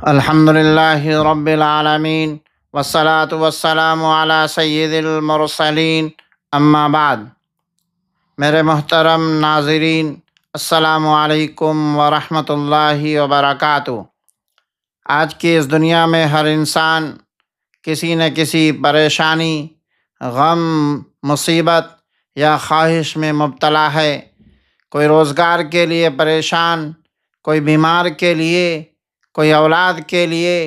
الحمد للہ رب العالمین والصلاة والسلام علی سید المرسلین، اما بعد۔ میرے محترم ناظرین، السلام علیکم ورحمۃ اللہ وبرکاتہ۔ آج کی اس دنیا میں ہر انسان کسی نہ کسی پریشانی، غم، مصیبت یا خواہش میں مبتلا ہے۔ کوئی روزگار کے لیے پریشان، کوئی بیمار کے لیے، کوئی اولاد کے لیے،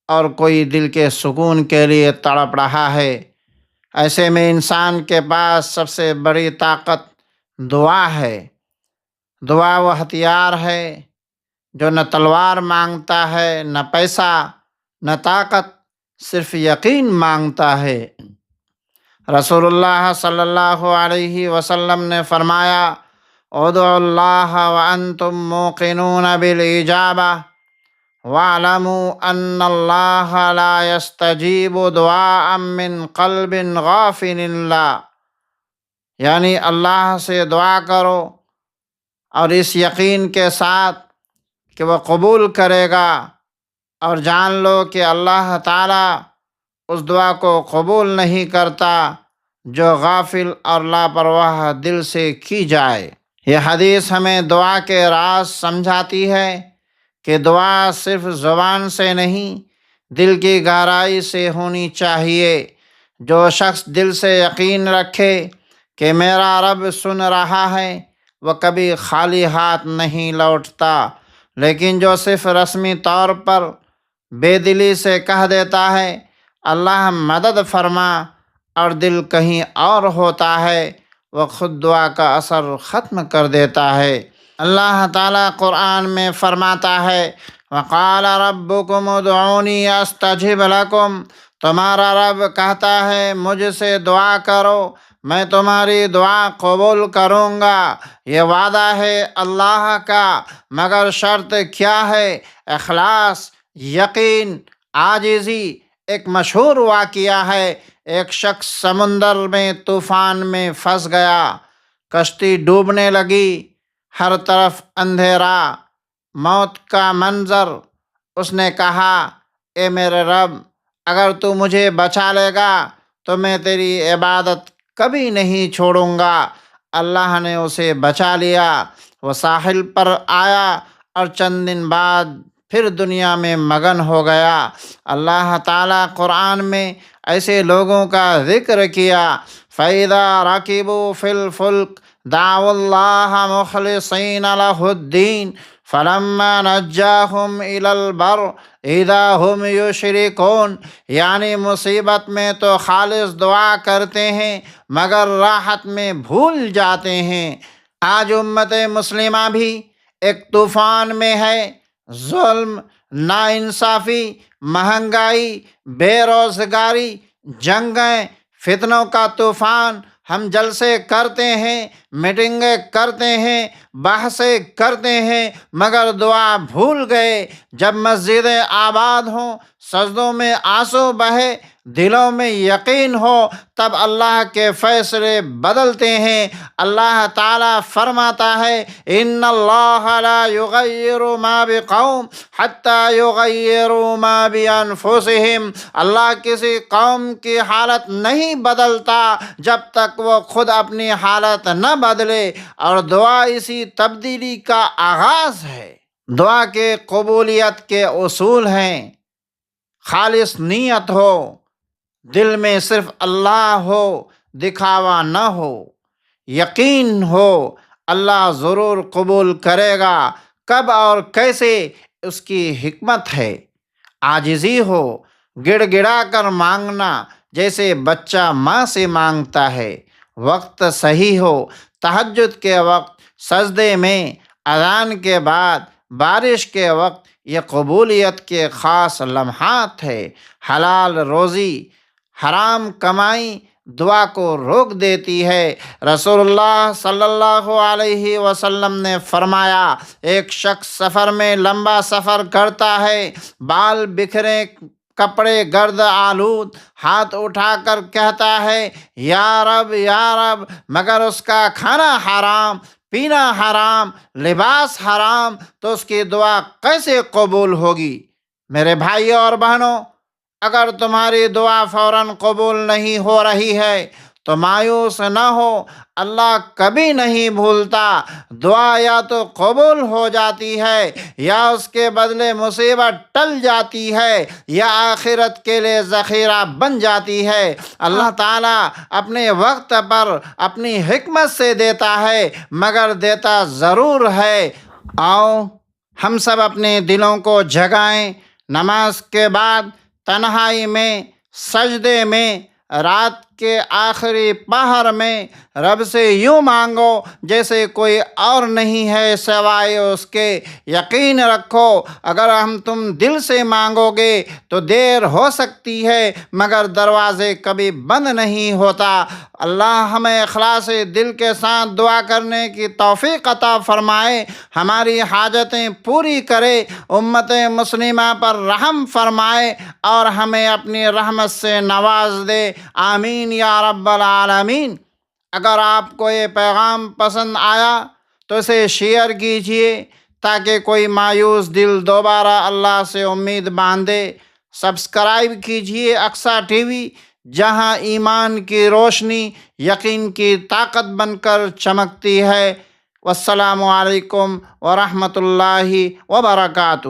اور کوئی دل کے سکون کے لیے تڑپ رہا ہے۔ ایسے میں انسان کے پاس سب سے بڑی طاقت دعا ہے۔ دعا وہ ہتھیار ہے جو نہ تلوار مانگتا ہے، نہ پیسہ، نہ طاقت، صرف یقین مانگتا ہے۔ رسول اللہ صلی اللہ علیہ وسلم نے فرمایا: ادعوا اللہ وانتم موقنون بالاجابہ وَاعْلَمُوا أَنَّ اللَّهَ لَا يَسْتَجِيبُ دُعَاءً مِّن قَلْبٍ غَافِلٍ لَّهُ، یعنی اللہ سے دعا کرو اور اس یقین کے ساتھ کہ وہ قبول کرے گا، اور جان لو کہ اللہ تعالیٰ اس دعا کو قبول نہیں کرتا جو غافل اور لاپرواہ دل سے کی جائے۔ یہ حدیث ہمیں دعا کے راز سمجھاتی ہے کہ دعا صرف زبان سے نہیں، دل کی گہرائی سے ہونی چاہیے۔ جو شخص دل سے یقین رکھے کہ میرا رب سن رہا ہے، وہ کبھی خالی ہاتھ نہیں لوٹتا، لیکن جو صرف رسمی طور پر بے دلی سے کہہ دیتا ہے اللہ مدد فرما، اور دل کہیں اور ہوتا ہے، وہ خود دعا کا اثر ختم کر دیتا ہے۔ اللہ تعالیٰ قرآن میں فرماتا ہے: وَقَالَ رَبُّكُمُ ادْعُونِي أَسْتَجِبْ لَكُمْ، تمہارا رب کہتا ہے مجھ سے دعا کرو، میں تمہاری دعا قبول کروں گا۔ یہ وعدہ ہے اللہ کا، مگر شرط کیا ہے؟ اخلاص، یقین، عاجزی۔ ایک مشہور واقعہ ہے، ایک شخص سمندر میں طوفان میں پھنس گیا، کشتی ڈوبنے لگی، ہر طرف اندھیرا، موت کا منظر۔ اس نے کہا: اے میرے رب، اگر تو مجھے بچا لے گا تو میں تیری عبادت کبھی نہیں چھوڑوں گا۔ اللہ نے اسے بچا لیا، وہ ساحل پر آیا اور چند دن بعد پھر دنیا میں مگن ہو گیا۔ اللہ تعالیٰ قرآن میں ایسے لوگوں کا ذکر کیا: فَإِذَا رَكِبُوا فِي الْفُلْكِ دَعَوُا اللَّهَ مُخْلِصِينَ لَهُ الدِّينَ فَلَمَّا نَجَّاهُمْ إِلَى الْبَرِّ إِذَا هُمْ يُشْرِكُونَ، یعنی مصیبت میں تو خالص دعا کرتے ہیں مگر راحت میں بھول جاتے ہیں۔ آج امت مسلمہ بھی ایک طوفان میں ہے۔ ظلم، ناانصافی، مہنگائی، بے روزگاری، جنگیں، فتنوں کا طوفان۔ ہم جلسے کرتے ہیں، میٹنگیں کرتے ہیں، بحثیں کرتے ہیں، مگر دعا بھول گئے۔ جب مسجدیں آباد ہوں، سجدوں میں آنسو بہے، دلوں میں یقین ہو، تب اللہ کے فیصلے بدلتے ہیں۔ اللہ تعالیٰ فرماتا ہے: ان اللہ لا یغیر ما بقوم حتی یغیروا ما بانفسہم، اللہ کسی قوم کی حالت نہیں بدلتا جب تک وہ خود اپنی حالت نہ بدلے، اور دعا اسی تبدیلی کا آغاز ہے۔ دعا کے قبولیت کے اصول ہیں: خالص نیت ہو، دل میں صرف اللہ ہو، دکھاوا نہ ہو، یقین ہو اللہ ضرور قبول کرے گا، کب اور کیسے اس کی حکمت ہے۔ عاجزی ہو، گڑ گڑا کر مانگنا جیسے بچہ ماں سے مانگتا ہے۔ وقت صحیح ہو، تہجد کے وقت، سجدے میں، اذان کے بعد، بارش کے وقت، یہ قبولیت کے خاص لمحات ہے۔ حلال روزی، حرام کمائی دعا کو روک دیتی ہے۔ رسول اللہ صلی اللہ علیہ وسلم نے فرمایا: ایک شخص سفر میں لمبا سفر کرتا ہے، بال بکھرے، کپڑے گرد آلود، ہاتھ اٹھا کر کہتا ہے یا رب یا رب، مگر اس کا کھانا حرام، پینا حرام، لباس حرام، تو اس کی دعا کیسے قبول ہوگی؟ میرے بھائیوں اور بہنوں، اگر تمہاری دعا فوراً قبول نہیں ہو رہی ہے تو مایوس نہ ہو، اللہ کبھی نہیں بھولتا۔ دعا یا تو قبول ہو جاتی ہے یا اس کے بدلے مصیبت ٹل جاتی ہے یا آخرت کے لیے ذخیرہ بن جاتی ہے۔ اللہ تعالیٰ اپنے وقت پر اپنی حکمت سے دیتا ہے، مگر دیتا ضرور ہے۔ آؤ ہم سب اپنے دلوں کو جگائیں، نماز کے بعد تنہائی میں، سجدے میں، رات کے آخری پہر میں رب سے یوں مانگو جیسے کوئی اور نہیں ہے سوائے اس کے۔ یقین رکھو اگر تم دل سے مانگو گے تو دیر ہو سکتی ہے مگر دروازے کبھی بند نہیں ہوتا۔ اللہ ہمیں اخلاص دل کے ساتھ دعا کرنے کی توفیق عطا فرمائے، ہماری حاجتیں پوری کرے، امت مسلمہ پر رحم فرمائے اور ہمیں اپنی رحمت سے نواز دے، آمین یا رب العالمین۔ اگر آپ کو یہ پیغام پسند آیا تو اسے شیئر کیجیے تاکہ کوئی مایوس دل دوبارہ اللہ سے امید باندھے۔ سبسکرائب کیجیے اقصیٰ ٹی وی، جہاں ایمان کی روشنی یقین کی طاقت بن کر چمکتی ہے۔ والسلام علیکم ورحمۃ اللہ وبرکاتہ۔